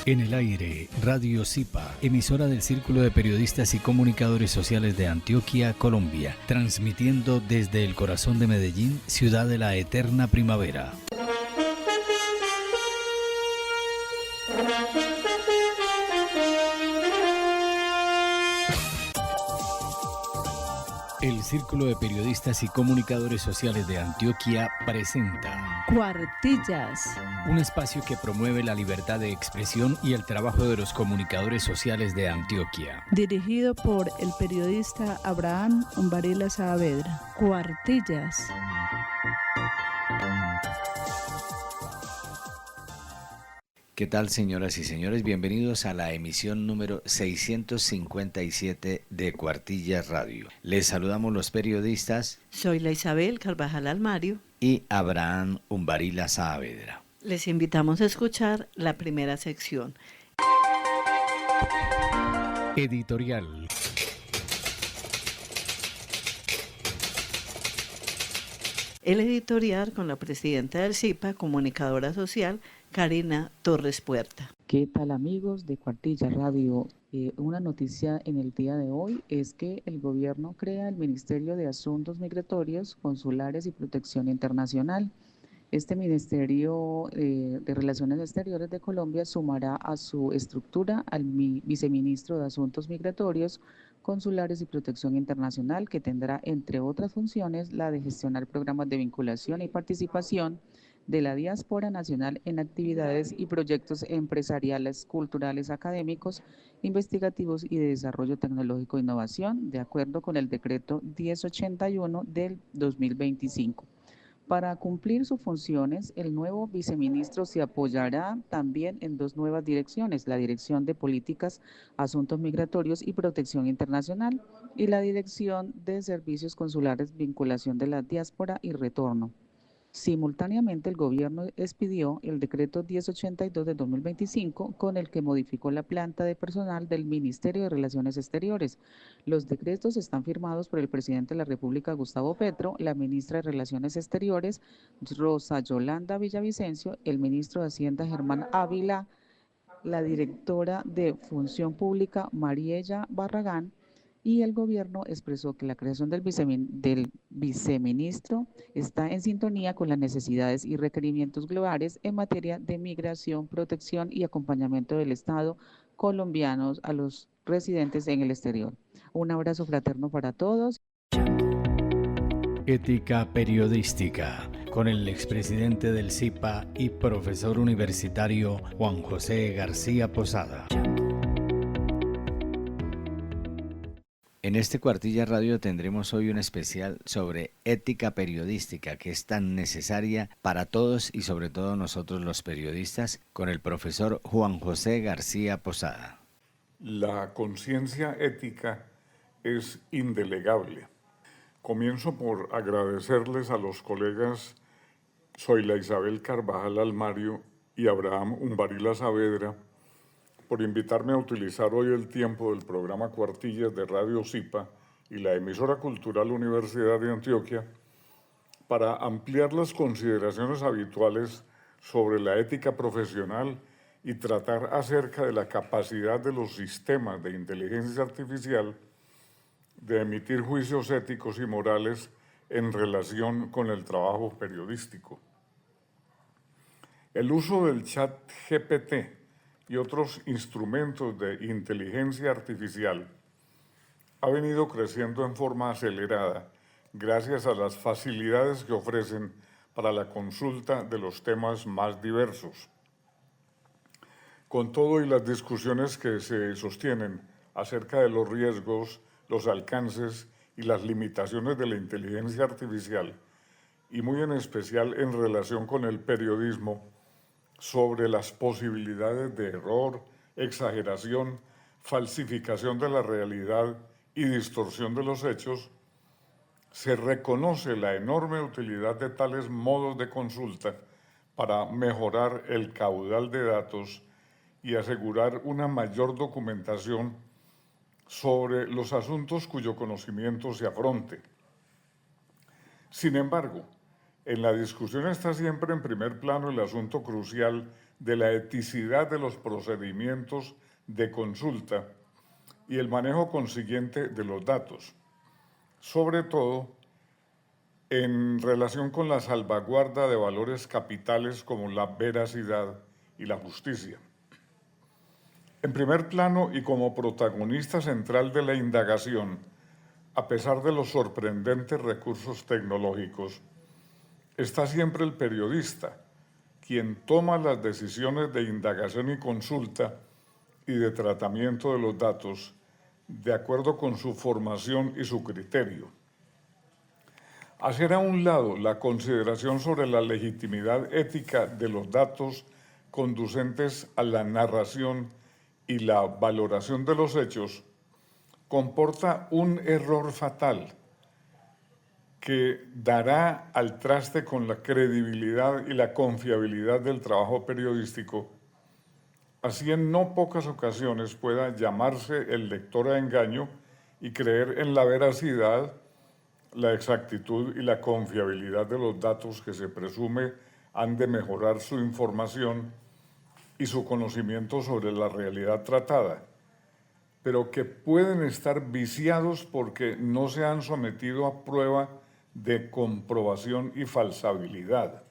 En el aire, Radio Zipa, emisora del Círculo de Periodistas y Comunicadores Sociales de Antioquia, Colombia, transmitiendo desde el corazón de Medellín, ciudad de la eterna primavera. El Círculo de Periodistas y Comunicadores Sociales de Antioquia presenta Cuartillas, un espacio que promueve la libertad de expresión y el trabajo de los comunicadores sociales de Antioquia. dirigido por el periodista Abraham Umbarila Saavedra. Cuartillas. ¿Qué tal, señoras y señores? Bienvenidos a la emisión número 657 de Cuartillas Radio. Les saludamos los periodistas. Soy la Isabel Carvajal Almario. Y Abraham Umbarila Saavedra. Les invitamos a escuchar la primera sección. Editorial. El editorial con la presidenta del Zipa, comunicadora social, Karina Torres Puerta. ¿Qué tal, amigos de Cuartillas Radio? Una noticia en el día de hoy es que el gobierno crea el Ministerio de Asuntos Migratorios, Consulares y Protección Internacional. Este Ministerio de Relaciones Exteriores de Colombia sumará a su estructura al viceministro de Asuntos Migratorios, Consulares y Protección Internacional, que tendrá, entre otras funciones, la de gestionar programas de vinculación y participación de la diáspora nacional en actividades y proyectos empresariales, culturales, académicos, investigativos y de desarrollo tecnológico e innovación, de acuerdo con el decreto 1081 del 2025. Para cumplir sus funciones, el nuevo viceministro se apoyará también en dos nuevas direcciones, la Dirección de Políticas, Asuntos Migratorios y Protección Internacional y la Dirección de Servicios Consulares, Vinculación de la Diáspora y Retorno. Simultáneamente, el gobierno expidió el decreto 1082 de 2025, con el que modificó la planta de personal del Ministerio de Relaciones Exteriores. Los decretos están firmados por el presidente de la República, Gustavo Petro, la ministra de Relaciones Exteriores, Rosa Yolanda Villavicencio, el ministro de Hacienda, Germán Ávila, la directora de Función Pública, Mariella Barragán, y el gobierno expresó que la creación del viceministro está en sintonía con las necesidades y requerimientos globales en materia de migración, protección y acompañamiento del Estado colombianos a los residentes en el exterior. Un abrazo fraterno para todos. Ética periodística, con el expresidente del Zipa y profesor universitario Juan José García Posada. En este Cuartillas Radio tendremos hoy un especial sobre ética periodística, que es tan necesaria para todos y sobre todo nosotros los periodistas, con el profesor Juan José García Posada. La conciencia ética es indelegable. Comienzo por agradecerles a los colegas Soy la Isabel Carvajal Almario y Abraham Umbarila Saavedra por invitarme a utilizar hoy el tiempo del programa Cuartillas de Radio Zipa y la emisora cultural Universidad de Antioquia para ampliar las consideraciones habituales sobre la ética profesional y tratar acerca de la capacidad de los sistemas de inteligencia artificial de emitir juicios éticos y morales en relación con el trabajo periodístico. El uso del chat GPT y otros instrumentos de inteligencia artificial ha venido creciendo en forma acelerada gracias a las facilidades que ofrecen para la consulta de los temas más diversos. Con todo y las discusiones que se sostienen acerca de los riesgos, los alcances y las limitaciones de la inteligencia artificial, y muy en especial en relación con el periodismo, sobre las posibilidades de error, exageración, falsificación de la realidad y distorsión de los hechos, se reconoce la enorme utilidad de tales modos de consulta para mejorar el caudal de datos y asegurar una mayor documentación sobre los asuntos cuyo conocimiento se afronte. Sin embargo, En la discusión está siempre en primer plano el asunto crucial de la eticidad de los procedimientos de consulta y el manejo consiguiente de los datos, sobre todo en relación con la salvaguarda de valores capitales como la veracidad y la justicia. En primer plano y como protagonista central de la indagación, a pesar de los sorprendentes recursos tecnológicos, está siempre el periodista, quien toma las decisiones de indagación y consulta y de tratamiento de los datos de acuerdo con su formación y su criterio. Hacer a un lado la consideración sobre la legitimidad ética de los datos conducentes a la narración y la valoración de los hechos comporta un error fatal que dará al traste con la credibilidad y la confiabilidad del trabajo periodístico. Así en no pocas ocasiones pueda llamarse el lector a engaño y creer en la veracidad, la exactitud y la confiabilidad de los datos que se presume han de mejorar su información y su conocimiento sobre la realidad tratada, pero que pueden estar viciados porque no se han sometido a prueba de comprobación y falsabilidad.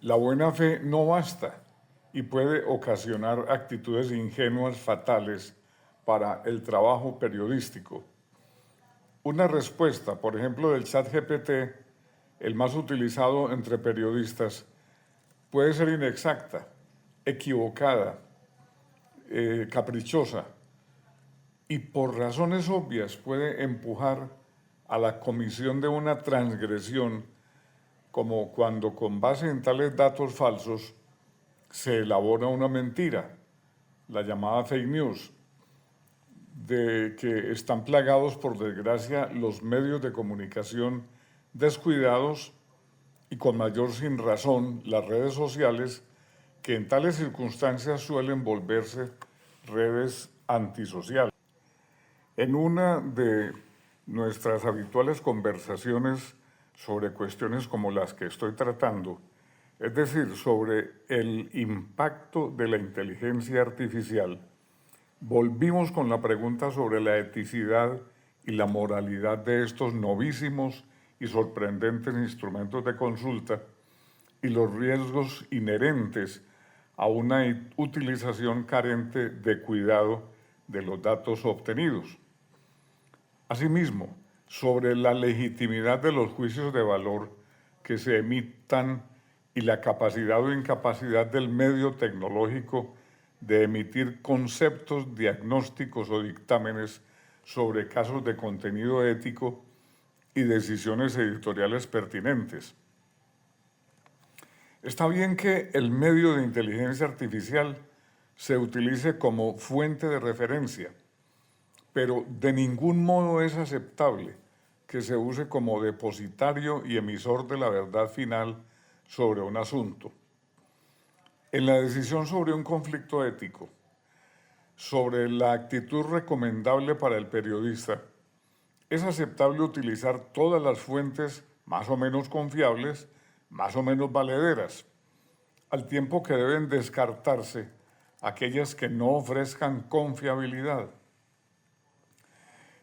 La buena fe no basta y puede ocasionar actitudes ingenuas fatales para el trabajo periodístico. Una respuesta, por ejemplo, del ChatGPT, el más utilizado entre periodistas, puede ser inexacta, equivocada, caprichosa y por razones obvias puede empujar a la comisión de una transgresión, como cuando con base en tales datos falsos se elabora una mentira, la llamada fake news, de que están plagados, por desgracia, los medios de comunicación descuidados y con mayor sinrazón las redes sociales, que en tales circunstancias suelen volverse redes antisociales. En una de nuestras habituales conversaciones sobre cuestiones como las que estoy tratando, es decir, sobre el impacto de la inteligencia artificial, volvimos con la pregunta sobre la eticidad y la moralidad de estos novísimos y sorprendentes instrumentos de consulta y los riesgos inherentes a una utilización carente de cuidado de los datos obtenidos. Asimismo, sobre la legitimidad de los juicios de valor que se emitan y la capacidad o incapacidad del medio tecnológico de emitir conceptos, diagnósticos o dictámenes sobre casos de contenido ético y decisiones editoriales pertinentes. Está bien que el medio de inteligencia artificial se utilice como fuente de referencia, pero de ningún modo es aceptable que se use como depositario y emisor de la verdad final sobre un asunto. En la decisión sobre un conflicto ético, sobre la actitud recomendable para el periodista, es aceptable utilizar todas las fuentes más o menos confiables, más o menos valederas, al tiempo que deben descartarse aquellas que no ofrezcan confiabilidad.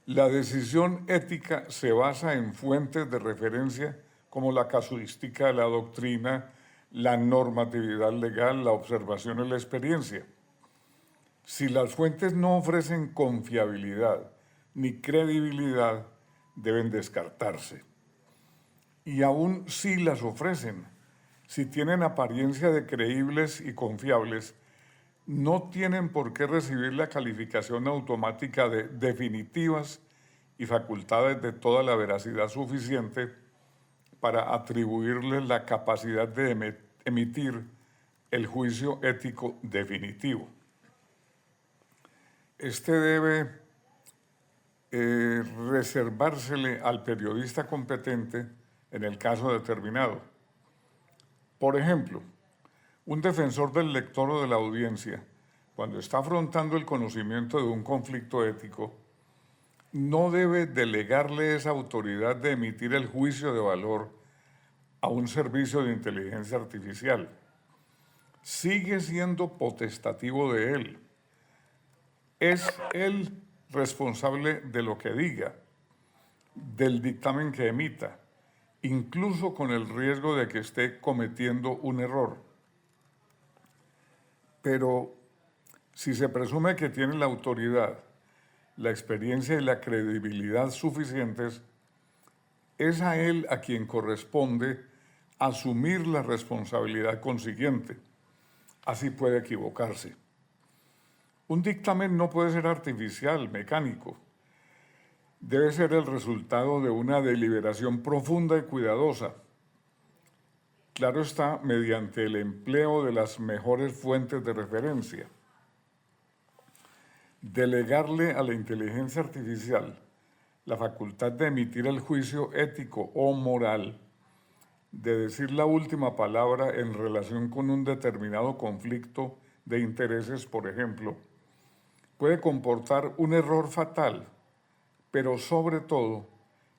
La decisión ética se basa en fuentes de referencia como la casuística de la doctrina, la normatividad legal, la observación y la experiencia. Si las fuentes no ofrecen confiabilidad ni credibilidad, deben descartarse. Y aún si las ofrecen, si tienen apariencia de creíbles y confiables, no tienen por qué recibir la calificación automática de definitivas y facultades de toda la veracidad suficiente para atribuirles la capacidad de emitir el juicio ético definitivo. Este debe reservársele al periodista competente en el caso determinado. Por ejemplo, un defensor del lector o de la audiencia, cuando está afrontando el conocimiento de un conflicto ético, no debe delegarle esa autoridad de emitir el juicio de valor a un servicio de inteligencia artificial. Sigue siendo potestativo de él. Es él responsable de lo que diga, del dictamen que emita, incluso con el riesgo de que esté cometiendo un error. Pero si se presume que tiene la autoridad, la experiencia y la credibilidad suficientes, es a él a quien corresponde asumir la responsabilidad consiguiente. Así puede equivocarse. Un dictamen no puede ser artificial, mecánico. Debe ser el resultado de una deliberación profunda y cuidadosa. Claro está, mediante el empleo de las mejores fuentes de referencia. Delegarle a la inteligencia artificial la facultad de emitir el juicio ético o moral, de decir la última palabra en relación con un determinado conflicto de intereses, por ejemplo, puede comportar un error fatal, pero sobre todo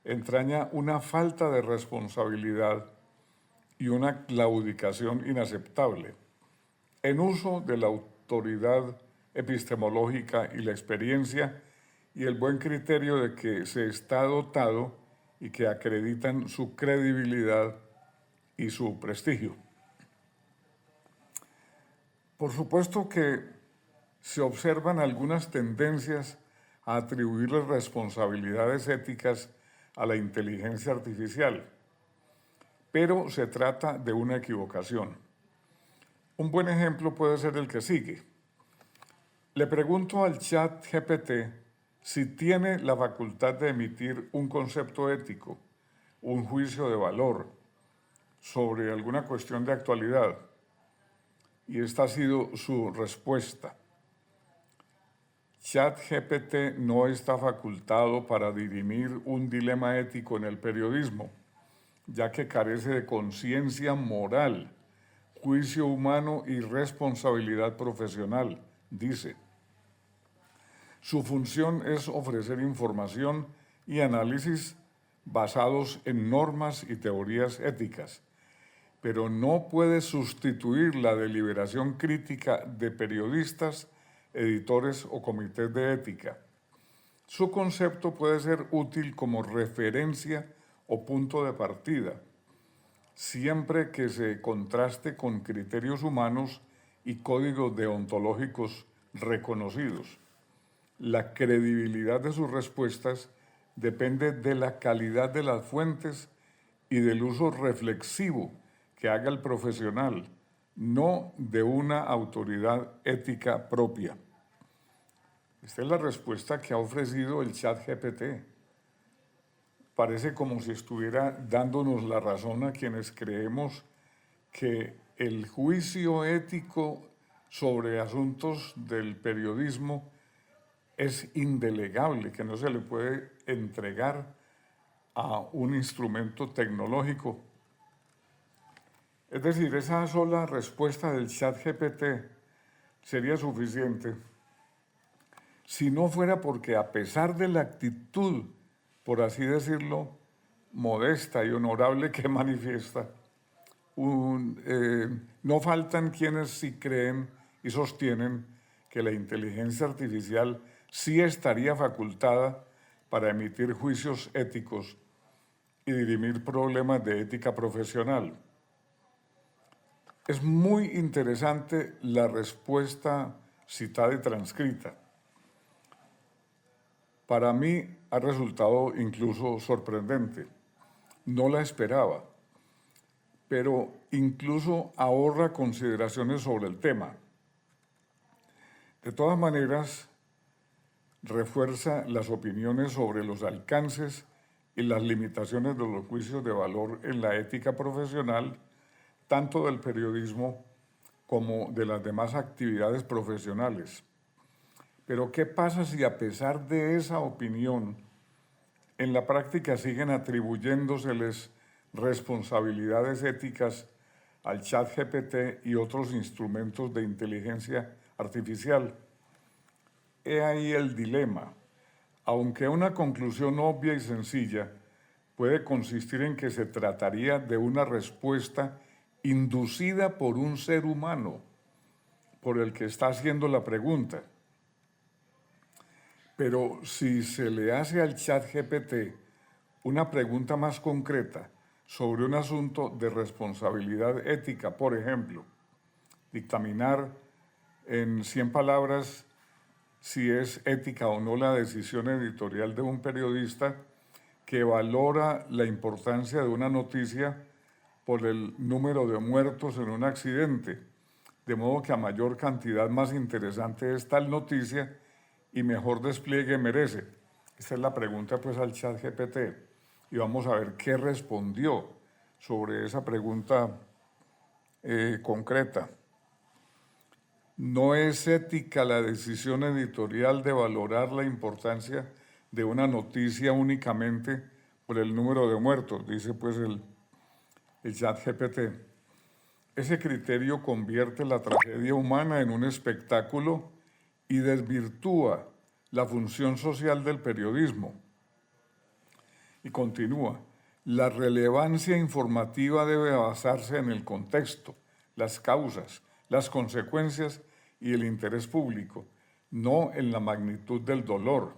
entraña una falta de responsabilidad y una claudicación inaceptable en uso de la autoridad epistemológica y la experiencia y el buen criterio de que se está dotado y que acreditan su credibilidad y su prestigio. Por supuesto que se observan algunas tendencias a atribuirle responsabilidades éticas a la inteligencia artificial, pero se trata de una equivocación. Un buen ejemplo puede ser el que sigue. Le pregunto al chat GPT si tiene la facultad de emitir un concepto ético, un juicio de valor sobre alguna cuestión de actualidad, y esta ha sido su respuesta. ChatGPT no está facultado para dirimir un dilema ético en el periodismo, ya que carece de conciencia moral, juicio humano y responsabilidad profesional, dice. Su función es ofrecer información y análisis basados en normas y teorías éticas, pero no puede sustituir la deliberación crítica de periodistas, editores o comités de ética. Su concepto puede ser útil como referencia o punto de partida, siempre que se contraste con criterios humanos y códigos deontológicos reconocidos. La credibilidad de sus respuestas depende de la calidad de las fuentes y del uso reflexivo que haga el profesional, no de una autoridad ética propia. Esta es la respuesta que ha ofrecido el ChatGPT. Parece como si estuviera dándonos la razón a quienes creemos que el juicio ético sobre asuntos del periodismo es indelegable, que no se le puede entregar a un instrumento tecnológico. Es decir, esa sola respuesta del ChatGPT sería suficiente si no fuera porque, a pesar de la actitud, por así decirlo, modesta y honorable que manifiesta, no faltan quienes sí creen y sostienen que la inteligencia artificial sí estaría facultada para emitir juicios éticos y dirimir problemas de ética profesional. Es muy interesante la respuesta citada y transcrita. Para mí ha resultado incluso sorprendente. No la esperaba, pero incluso ahorra consideraciones sobre el tema. De todas maneras, refuerza las opiniones sobre los alcances y las limitaciones de los juicios de valor en la ética profesional, tanto del periodismo como de las demás actividades profesionales. Pero ¿qué pasa si, a pesar de esa opinión, en la práctica siguen atribuyéndoseles responsabilidades éticas al ChatGPT y otros instrumentos de inteligencia artificial? He ahí el dilema. aunque una conclusión obvia y sencilla puede consistir en que se trataría de una respuesta inducida por un ser humano, por el que está haciendo la pregunta. Pero si se le hace al ChatGPT una pregunta más concreta sobre un asunto de responsabilidad ética, por ejemplo, dictaminar en 100 palabras si es ética o no la decisión editorial de un periodista que valora la importancia de una noticia por el número de muertos en un accidente, de modo que a mayor cantidad más interesante es tal noticia y mejor despliegue merece. Esta es la pregunta pues al ChatGPT y vamos a ver qué respondió sobre esa pregunta concreta. No es ética la decisión editorial de valorar la importancia de una noticia únicamente por el número de muertos, dice pues el ChatGPT. Ese criterio convierte la tragedia humana en un espectáculo y desvirtúa la función social del periodismo. Y continúa, la relevancia informativa debe basarse en el contexto, las causas, las consecuencias y el interés público, no en la magnitud del dolor.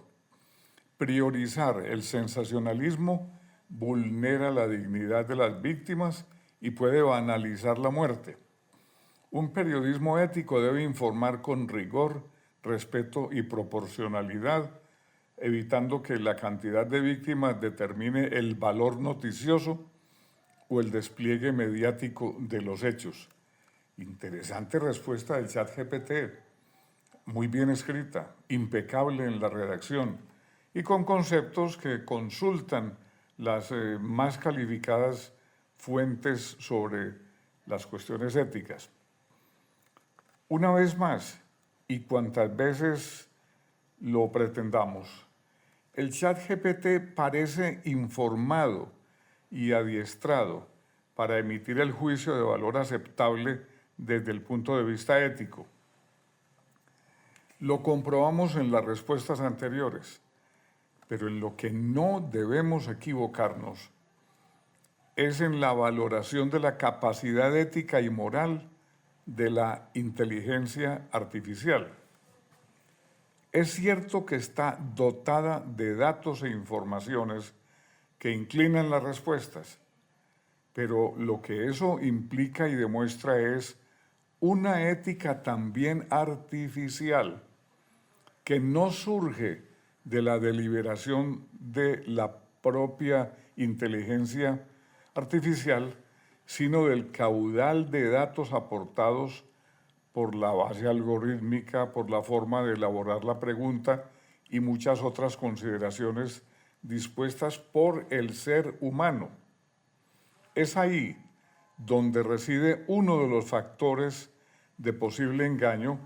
Priorizar el sensacionalismo vulnera la dignidad de las víctimas y puede banalizar la muerte. Un periodismo ético debe informar con rigor, respeto y proporcionalidad, evitando que la cantidad de víctimas determine el valor noticioso o el despliegue mediático de los hechos. Interesante respuesta del ChatGPT, muy bien escrita, impecable en la redacción y con conceptos que consultan las más calificadas fuentes sobre las cuestiones éticas. Una vez más, y cuantas veces lo pretendamos, el ChatGPT parece informado y adiestrado para emitir el juicio de valor aceptable desde el punto de vista ético. Lo comprobamos en las respuestas anteriores, pero en lo que no debemos equivocarnos es en la valoración de la capacidad ética y moral de la inteligencia artificial. Es cierto que está dotada de datos e informaciones que inclinan las respuestas, pero lo que eso implica y demuestra es una ética también artificial que no surge de la deliberación de la propia inteligencia artificial, sino del caudal de datos aportados por la base algorítmica, por la forma de elaborar la pregunta y muchas otras consideraciones dispuestas por el ser humano. Es ahí donde reside uno de los factores de posible engaño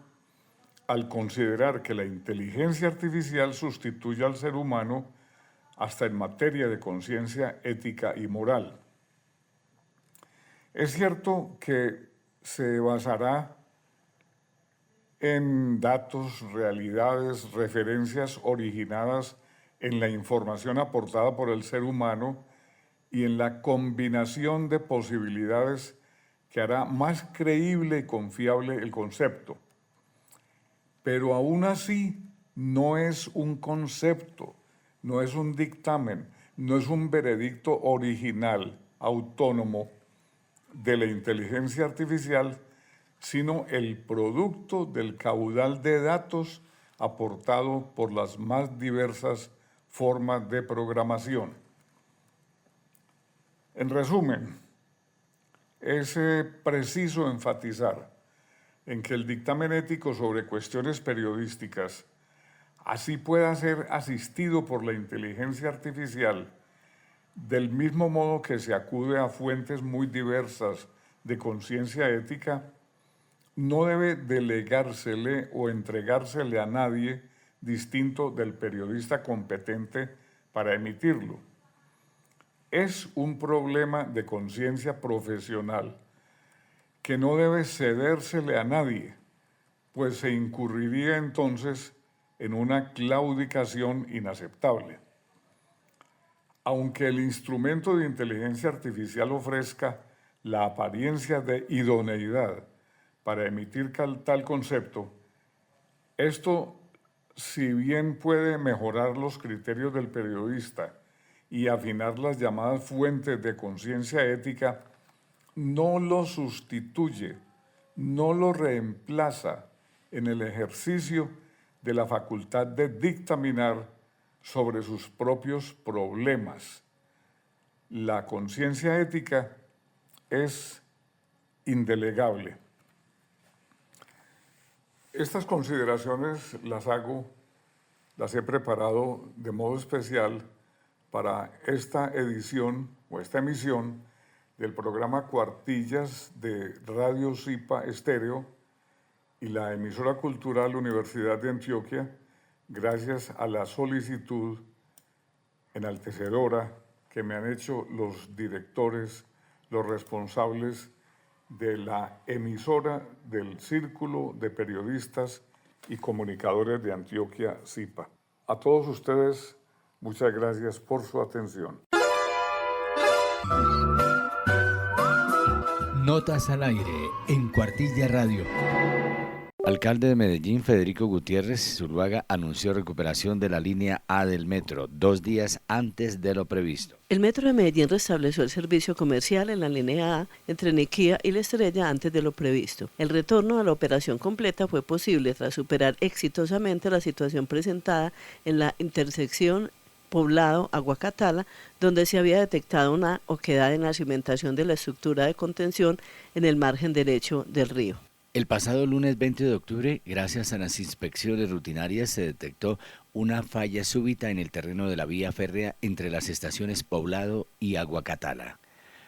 al considerar que la inteligencia artificial sustituye al ser humano hasta en materia de conciencia ética y moral. Es cierto que se basará en datos, realidades, referencias originadas en la información aportada por el ser humano y en la combinación de posibilidades que hará más creíble y confiable el concepto. Pero aún así no es un concepto, no es un dictamen, no es un veredicto original, autónomo de la inteligencia artificial, sino el producto del caudal de datos aportado por las más diversas formas de programación. En resumen, es preciso enfatizar en que el dictamen ético sobre cuestiones periodísticas, así pueda ser asistido por la inteligencia artificial, del mismo modo que se acude a fuentes muy diversas de conciencia ética, no debe delegársele o entregársele a nadie distinto del periodista competente para emitirlo. Es un problema de conciencia profesional que no debe cedérsele a nadie, pues se incurriría entonces en una claudicación inaceptable. Aunque el instrumento de inteligencia artificial ofrezca la apariencia de idoneidad para emitir tal concepto, esto, si bien puede mejorar los criterios del periodista y afinar las llamadas fuentes de conciencia ética, no lo sustituye, no lo reemplaza en el ejercicio de la facultad de dictaminar sobre sus propios problemas. La conciencia ética es indelegable. Estas consideraciones las he preparado de modo especial para esta edición o esta emisión del programa Cuartillas de Radio Zipa Estéreo y la emisora cultural Universidad de Antioquia, gracias a la solicitud enaltecedora que me han hecho los directores, los responsables de la emisora del Círculo de Periodistas y Comunicadores de Antioquia, Zipa. A todos ustedes, muchas gracias por su atención. Notas al aire en Cuartilla Radio. Alcalde de Medellín, Federico Gutiérrez Zuluaga, anunció recuperación de la línea A del metro 2 días antes de lo previsto. El Metro de Medellín restableció el servicio comercial en la línea A entre Niquía y La Estrella antes de lo previsto. El retorno a la operación completa fue posible tras superar exitosamente la situación presentada en la intersección Poblado-Aguacatala, donde se había detectado una oquedad en la cimentación de la estructura de contención en el margen derecho del río. El pasado lunes 20 de octubre, gracias a las inspecciones rutinarias, se detectó una falla súbita en el terreno de la vía férrea entre las estaciones Poblado y Aguacatala.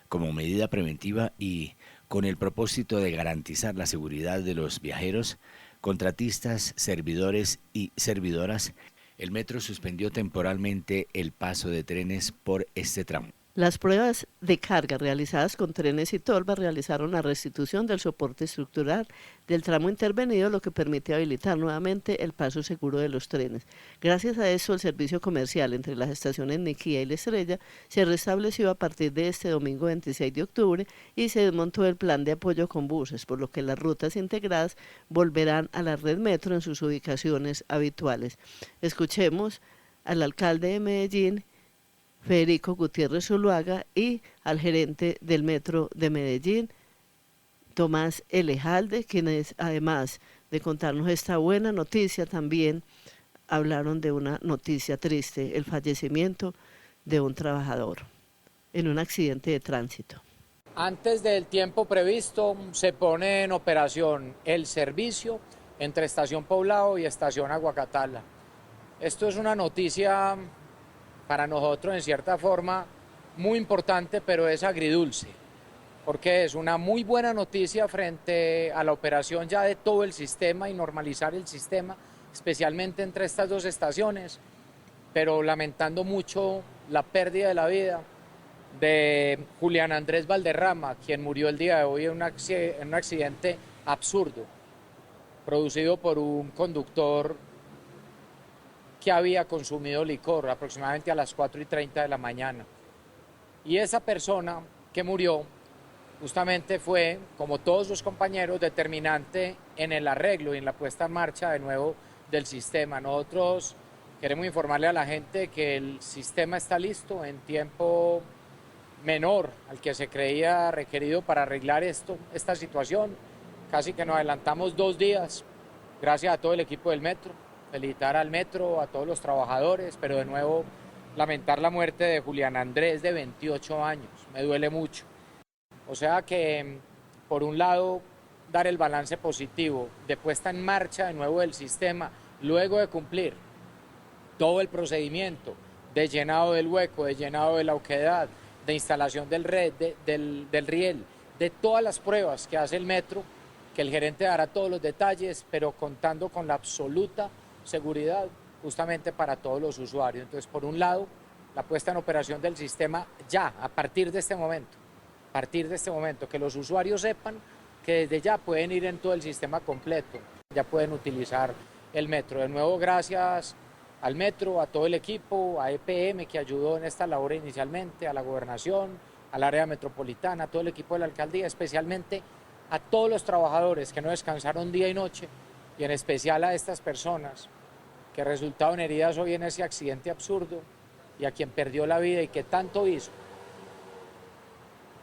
Como medida preventiva y con el propósito de garantizar la seguridad de los viajeros, contratistas, servidores y servidoras, el metro suspendió temporalmente el paso de trenes por este tramo. Las pruebas de carga realizadas con trenes y tolvas realizaron la restitución del soporte estructural del tramo intervenido, lo que permite habilitar nuevamente el paso seguro de los trenes. Gracias a eso, el servicio comercial entre las estaciones Niquía y La Estrella se restableció a partir de este domingo 26 de octubre y se desmontó el plan de apoyo con buses, por lo que las rutas integradas volverán a la red metro en sus ubicaciones habituales. Escuchemos al alcalde de Medellín, Federico Gutiérrez Zuluaga, y al gerente del Metro de Medellín, Tomás Elejalde, quienes además de contarnos esta buena noticia, también hablaron de una noticia triste, el fallecimiento de un trabajador en un accidente de tránsito. Antes del tiempo previsto se pone en operación el servicio entre Estación Poblado y Estación Aguacatala. Esto es una noticia para nosotros en cierta forma muy importante, pero es agridulce, porque es una muy buena noticia frente a la operación ya de todo el sistema y normalizar el sistema, especialmente entre estas dos estaciones, pero lamentando mucho la pérdida de la vida de Julián Andrés Valderrama, quien murió el día de hoy en un accidente absurdo, producido por un conductor que había consumido licor aproximadamente a las 4:30 de la mañana. Y esa persona que murió justamente fue, como todos los compañeros, determinante en el arreglo y en la puesta en marcha de nuevo del sistema. Nosotros queremos informarle a la gente que el sistema está listo en tiempo menor al que se creía requerido para arreglar esta situación. Casi que nos adelantamos 2 días, gracias a todo el equipo del Metro. Felicitar al Metro, a todos los trabajadores, pero de nuevo lamentar la muerte de Julián Andrés, de 28 años. Me duele mucho. O sea que, por un lado, dar el balance positivo de puesta en marcha de nuevo del sistema, luego de cumplir todo el procedimiento de llenado del hueco, de llenado de la oquedad, de instalación del riel, de todas las pruebas que hace el Metro, que el gerente dará todos los detalles, pero contando con la absoluta seguridad justamente para todos los usuarios. Entonces, por un lado, la puesta en operación del sistema ya, a partir de este momento, que los usuarios sepan que desde ya pueden ir en todo el sistema completo, ya pueden utilizar el metro. De nuevo, gracias al metro, a todo el equipo, a EPM que ayudó en esta labor inicialmente, a la gobernación, al área metropolitana, a todo el equipo de la alcaldía, especialmente a todos los trabajadores que no descansaron día y noche, y en especial a estas personas que resultaron heridas hoy en ese accidente absurdo, y a quien perdió la vida y que tanto hizo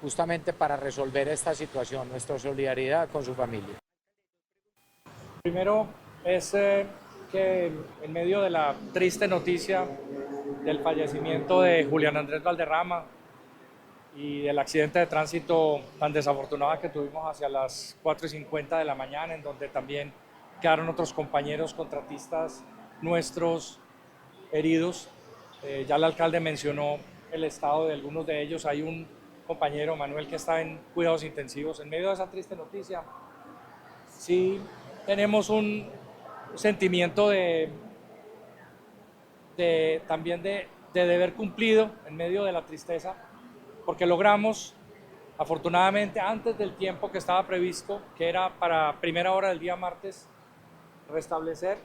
justamente para resolver esta situación. Nuestra solidaridad con su familia. Primero es que en medio de la triste noticia del fallecimiento de Julián Andrés Valderrama y del accidente de tránsito tan desafortunado que tuvimos hacia las 4:50 de la mañana, en donde también quedaron otros compañeros contratistas nuestros heridos. Ya el alcalde mencionó el estado de algunos de ellos. Hay un compañero, Manuel, que está en cuidados intensivos. En medio de esa triste noticia, sí tenemos un sentimiento también de deber cumplido en medio de la tristeza, porque logramos, afortunadamente, antes del tiempo que estaba previsto, que era para primera hora del día martes, restablecer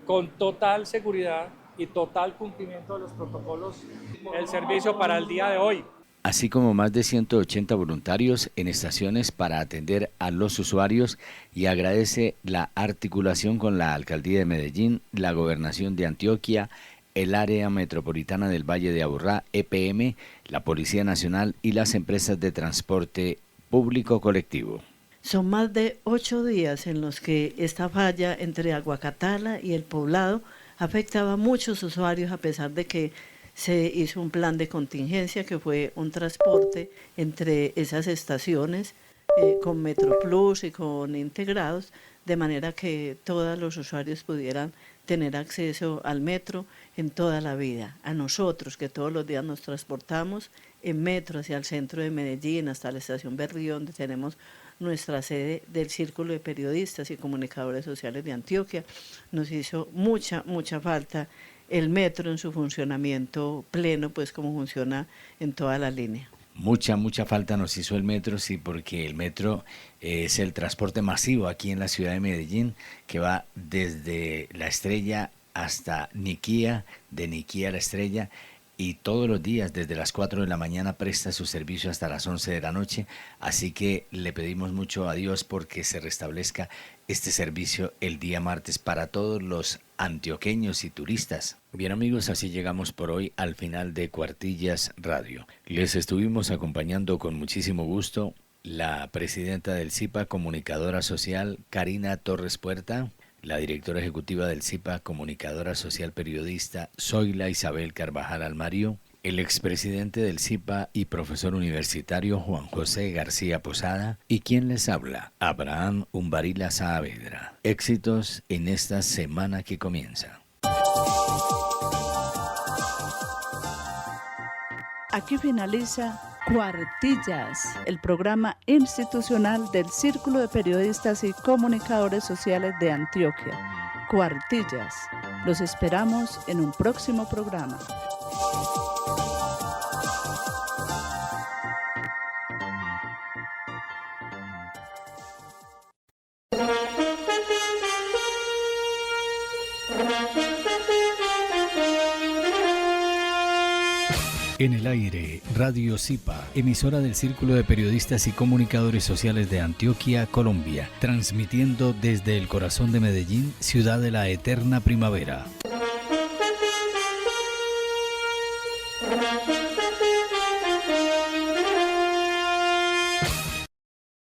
con total seguridad y total cumplimiento de los protocolos el servicio para el día de hoy. Así como más de 180 voluntarios en estaciones para atender a los usuarios, y agradece la articulación con la Alcaldía de Medellín, la Gobernación de Antioquia, el Área Metropolitana del Valle de Aburrá, EPM, la Policía Nacional y las empresas de transporte público colectivo. Son más de 8 días en los que esta falla entre Aguacatala y El Poblado afectaba a muchos usuarios, a pesar de que se hizo un plan de contingencia que fue un transporte entre esas estaciones con MetroPlus y con integrados, de manera que todos los usuarios pudieran tener acceso al metro en toda la vida. A nosotros, que todos los días nos transportamos en metro hacia el centro de Medellín, hasta la estación Berrío, donde tenemos nuestra sede del Círculo de Periodistas y Comunicadores Sociales de Antioquia, nos hizo mucha falta el metro en su funcionamiento pleno, pues como funciona en toda la línea. Mucha falta nos hizo el metro, sí, porque el metro es el transporte masivo aquí en la ciudad de Medellín, que va desde La Estrella hasta Niquía, de Niquía a La Estrella, y todos los días desde las 4 de la mañana presta su servicio hasta las 11 de la noche, así que le pedimos mucho a Dios porque se restablezca este servicio el día martes para todos los antioqueños y turistas. Bien amigos, así llegamos por hoy al final de Cuartillas Radio. Les estuvimos acompañando con muchísimo gusto la presidenta del SIPA, comunicadora social, Karina Torres Puerta, la directora ejecutiva del SIPA, comunicadora social periodista, Zoila Isabel Carvajal Almario, el expresidente del SIPA y profesor universitario Juan José García Posada, y quien les habla, Abraham Umbarila Saavedra. Éxitos en esta semana que comienza. Aquí finaliza Cuartillas, el programa institucional del Círculo de Periodistas y Comunicadores Sociales de Antioquia. Cuartillas. Los esperamos en un próximo programa. En el aire, Radio SIPA, emisora del Círculo de Periodistas y Comunicadores Sociales de Antioquia, Colombia, transmitiendo desde el corazón de Medellín, ciudad de la eterna primavera.